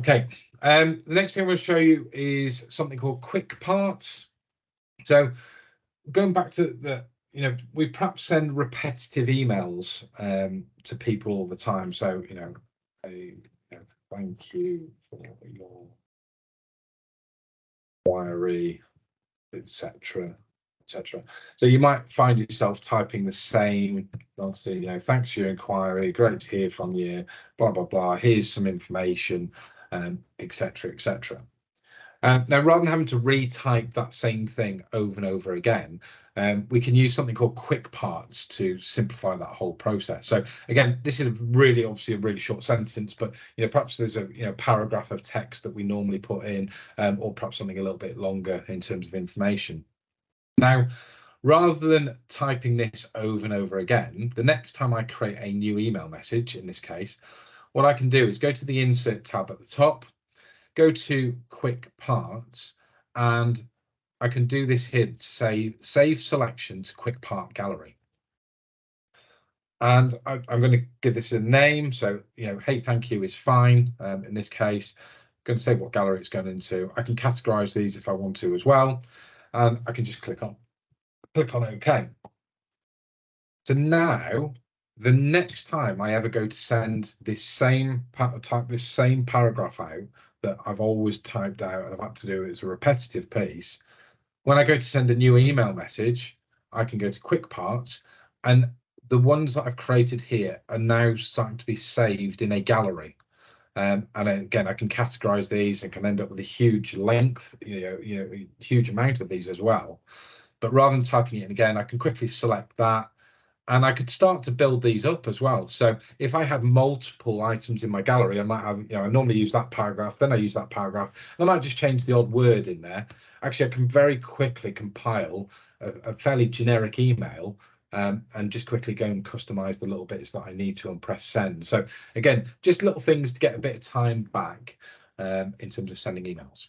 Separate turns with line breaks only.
Okay, the next thing I'm going to show you is something called Quick Parts. So going back to the, we perhaps send repetitive emails to people all the time. So, thank you for your inquiry, etc. etc. So you might find yourself typing the same, obviously, thanks for your inquiry, great to hear from you, blah, blah, blah, here's some information, etc., etc. Now, rather than having to retype that same thing over and over again, we can use something called Quick Parts to simplify that whole process. So again, this is really obviously a really short sentence, but perhaps there's a paragraph of text that we normally put in, or perhaps something a little bit longer in terms of information. Now, rather than typing this over and over again, the next time I create a new email message, in this case, what I can do is go to the Insert tab at the top, go to Quick Parts, and I can do this here, say Save Selection to Quick Part Gallery. And I'm going to give this a name. So, hey, thank you is fine. In this case, I'm going to say what gallery it's going into. I can categorize these if I want to as well. And I can just click on OK. So now, the next time I ever go to send this same paragraph out that I've always typed out and I've had to do it as a repetitive piece, when I go to send a new email message, I can go to Quick Parts, and the ones that I've created here are now starting to be saved in a gallery. And again, I can categorize these and can end up with a huge length, huge amount of these as well. But rather than typing it in again, I can quickly select that, and I could start to build these up as well. So if I had multiple items in my gallery, I might have, I normally use that paragraph, then I use that paragraph, and I might just change the odd word in there. Actually, I can very quickly compile a fairly generic email, and just quickly go and customize the little bits that I need to and press send. So again, just little things to get a bit of time back in terms of sending emails.